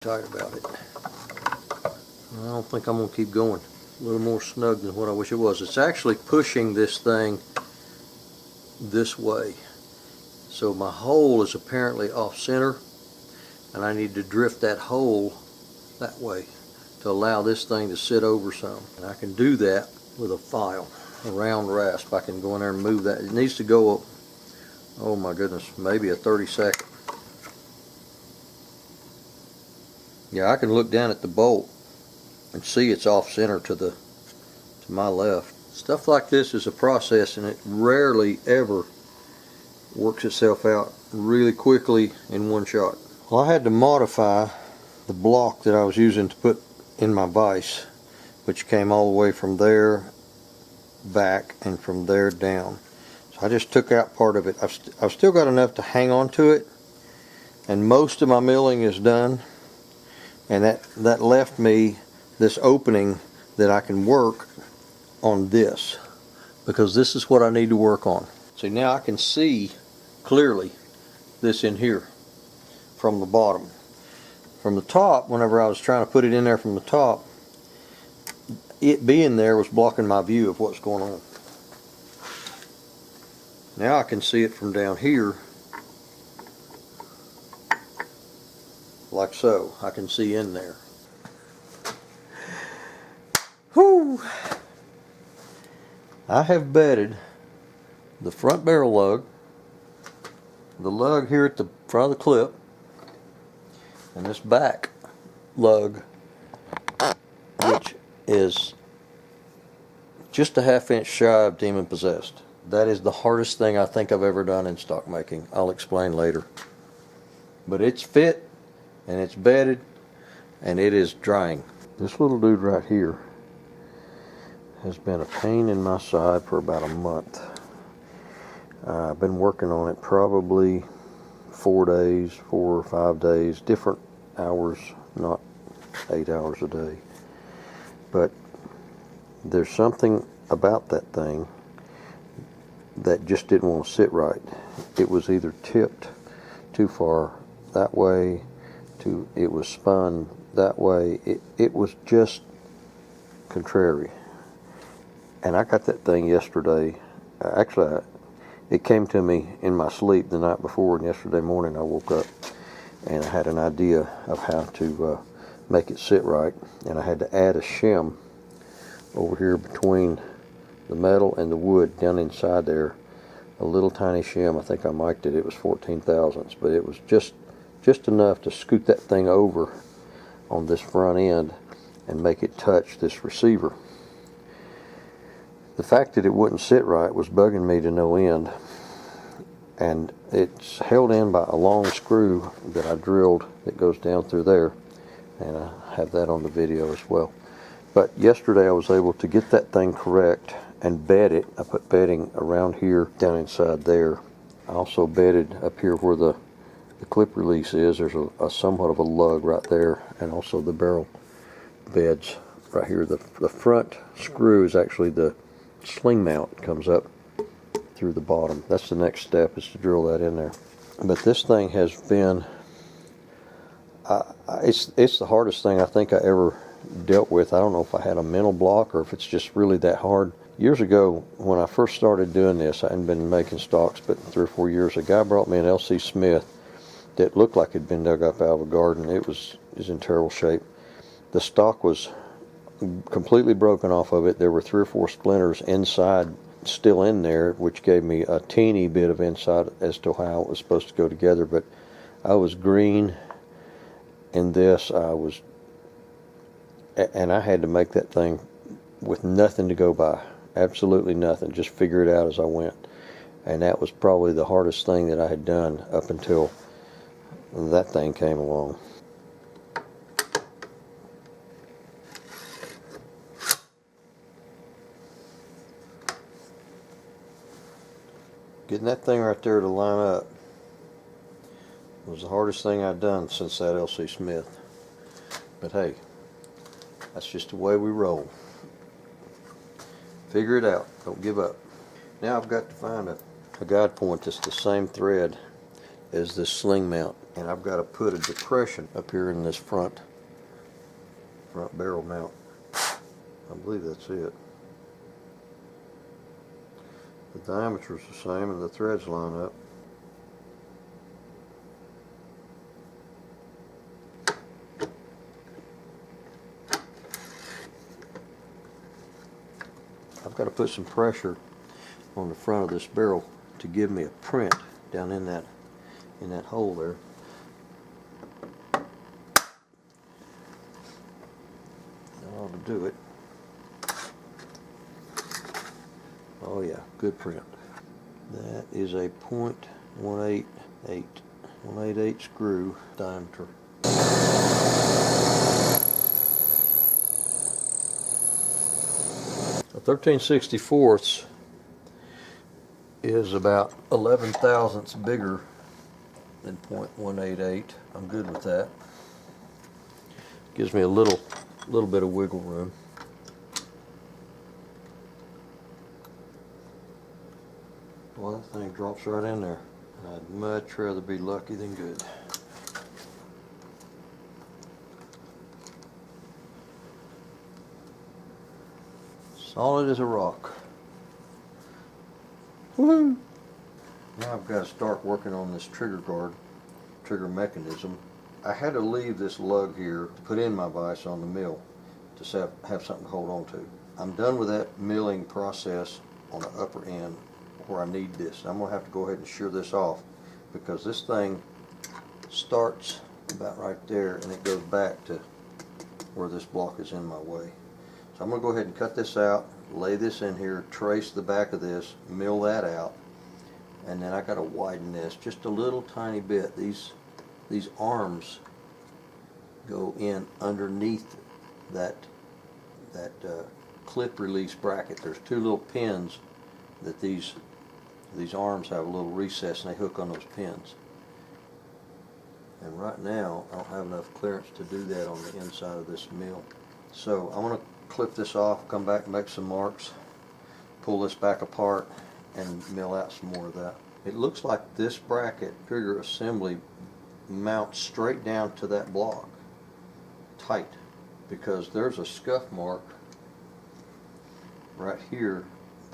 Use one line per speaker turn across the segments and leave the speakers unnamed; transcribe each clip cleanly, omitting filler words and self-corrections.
Tight about it. I don't think I'm going to keep going. A little more snug than what I wish it was. It's actually pushing this thing this way. So my hole is apparently off center, and I need to drift that hole that way to allow this thing to sit over some. And I can do that with a file, a round rasp. I can go in there and move that. It needs to go up, oh my goodness, maybe a 32nd. Yeah, I can look down at the bolt and see it's off center to my left. Stuff like this is a process, and it rarely ever works itself out really quickly in one shot. Well, I had to modify the block that I was using to put in my vise, which came all the way from there back and from there down. So I just took out part of it. I've still got enough to hang on to it, and most of my milling is done. And that left me this opening that I can work on this, because this is what I need to work on. See, now I can see clearly this in here from the bottom. From the top, whenever I was trying to put it in there from the top, it being there was blocking my view of what's going on. Now I can see it from down here, like so. I can see in there. Whew! I have bedded the front barrel lug, the lug here at the front of the clip, and this back lug, which is just a 1/2 inch shy of demon possessed. That is the hardest thing I think I've ever done in stock making. I'll explain later. But it's fit, and it's bedded, and it is drying. This little dude right here has been a pain in my side for about a month. I've been working on it probably 4 or 5 days, different hours, not 8 hours a day. But there's something about that thing that just didn't want to sit right. It was either tipped too far that way, it was spun that way. It was just contrary. And I got that thing yesterday. Actually, it came to me in my sleep the night before, and yesterday morning I woke up and I had an idea of how to make it sit right. And I had to add a shim over here between the metal and the wood down inside there. A little tiny shim. I think I mic'd it. It was 14 thousandths, but it was just enough to scoot that thing over on this front end and make it touch this receiver. The fact that it wouldn't sit right was bugging me to no end, and it's held in by a long screw that I drilled that goes down through there, and I have that on the video as well. But yesterday I was able to get that thing correct and bed it. I put bedding around here, down inside there. I also bedded up here where the clip release is. There's a somewhat of a lug right there, and also the barrel beds right here. The front screw is actually the sling mount, comes up through the bottom. That's the next step, is to drill that in there. But this thing has been, it's the hardest thing I think I ever dealt with. I don't know if I had a mental block or if it's just really that hard. Years ago, when I first started doing this, I hadn't been making stocks but 3 or 4 years, a guy brought me an LC Smith that looked like it had been dug up out of a garden. It was in terrible shape. The stock was completely broken off of it. There were 3 or 4 splinters inside, still in there, which gave me a teeny bit of insight as to how it was supposed to go together. But I was green in this. And I had to make that thing with nothing to go by. Absolutely nothing. Just figure it out as I went. And that was probably the hardest thing that I had done up until that thing came along. Getting that thing right there to line up was the hardest thing I'd done since that LC Smith. But hey, that's just the way we roll. Figure it out. Don't give up. Now I've got to find a guide point that's the same thread as this sling mount. and I've got to put a depression up here in this front barrel mount. I believe that's it. The diameter's the same and the threads line up. I've got to put some pressure on the front of this barrel to give me a print down in that hole there. That ought to do it. Oh yeah, good print. That is a .188 screw diameter. A 13/64 is about 11 thousandths bigger than .188. I'm good with that. Gives me a little bit of wiggle room. Well, that thing drops right in there. I'd much rather be lucky than good. Solid as a rock. Woohoo! Now I've got to start working on this trigger mechanism. I had to leave this lug here to put in my vise on the mill to have something to hold on to. I'm done with that milling process on the upper end where I need this. I'm going to have to go ahead and shear this off because this thing starts about right there and it goes back to where this block is in my way. So I'm going to go ahead and cut this out, lay this in here, trace the back of this, mill that out, and then I got to widen this just a little tiny bit. These arms go in underneath that clip release bracket. There's two little pins that these arms have a little recess and they hook on those pins. And right now I don't have enough clearance to do that on the inside of this mill. So I'm going to clip this off, come back and make some marks, pull this back apart and mill out some more of that. It looks like this bracket trigger assembly mounts straight down to that block, tight, because there's a scuff mark right here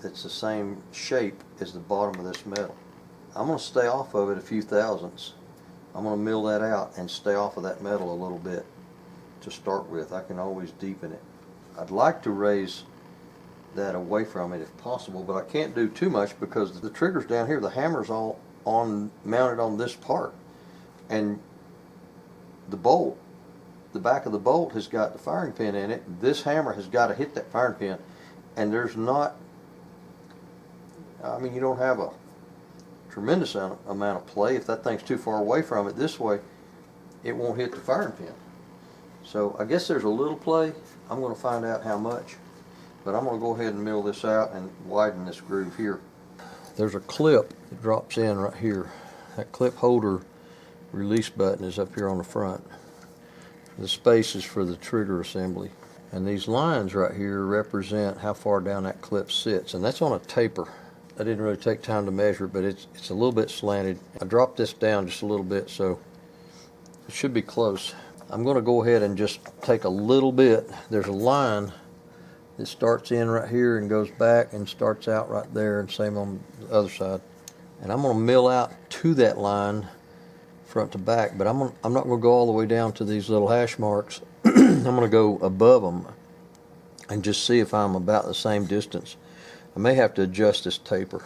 that's the same shape as the bottom of this metal. I'm going to stay off of it a few thousandths. I'm going to mill that out and stay off of that metal a little bit to start with. I can always deepen it. I'd like to raise that away from it if possible, but I can't do too much because the trigger's down here. The hammer's all mounted on this part, and the bolt, the back of the bolt has got the firing pin in it. This hammer has got to hit that firing pin, and there's not, I mean, you don't have a tremendous amount of play. If that thing's too far away from it this way, it won't hit the firing pin. So I guess there's a little play. I'm going to find out how much, but I'm going to go ahead and mill this out and widen this groove here. There's a clip that drops in right here. That clip holder release button is up here on the front. The space is for the trigger assembly. And these lines right here represent how far down that clip sits, and that's on a taper. I didn't really take time to measure, but it's a little bit slanted. I dropped this down just a little bit, so it should be close. I'm going to go ahead and just take a little bit. There's a line that starts in right here and goes back and starts out right there, and same on the other side. And I'm going to mill out to that line front to back, but I'm not going to go all the way down to these little hash marks. I'm going to go above them and just see if I'm about the same distance. I may have to adjust this taper.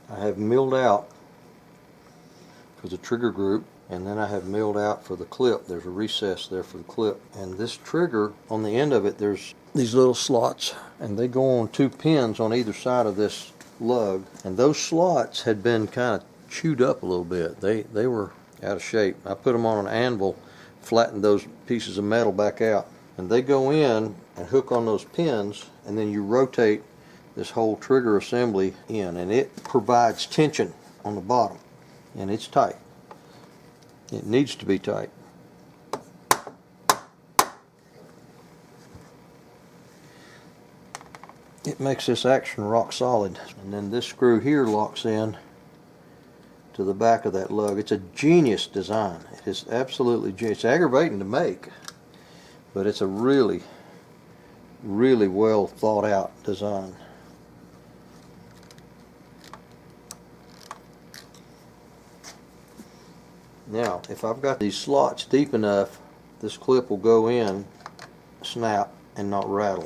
I have milled out for the trigger group, and then I have milled out for the clip. There's a recess there for the clip, and this trigger, on the end of it, there's these little slots, and they go on two pins on either side of this lug, and those slots had been kind of chewed up a little bit. They were out of shape. I put them on an anvil flatten those pieces of metal back out. And they go in and hook on those pins, and then you rotate this whole trigger assembly in, and it provides tension on the bottom, and it's tight. It needs to be tight. It makes this action rock solid. And then this screw here locks in to the back of that lug. It's a genius design. It is absolutely genius. It's aggravating to make, but it's a really, really well thought out design. Now, if I've got these slots deep enough, this clip will go in, snap, and not rattle.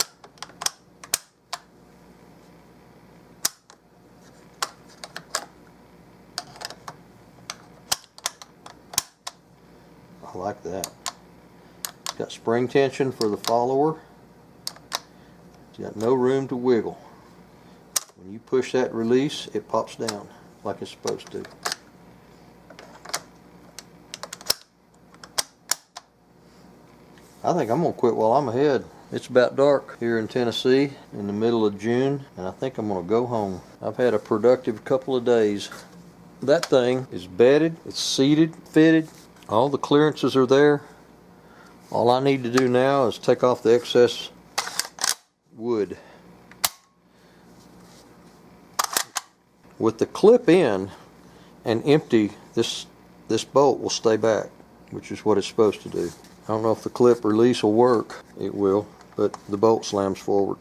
I like that. It's got spring tension for the follower. It's got no room to wiggle. When you push that release, it pops down like it's supposed to. I think I'm going to quit while I'm ahead. It's about dark here in Tennessee in the middle of June, and I think I'm going to go home. I've had a productive couple of days. That thing is bedded, it's seated, fitted. All the clearances are there. All I need to do now is take off the excess wood. With the clip in and empty, this bolt will stay back, which is what it's supposed to do. I don't know if the clip release will work. It will, but the bolt slams forward.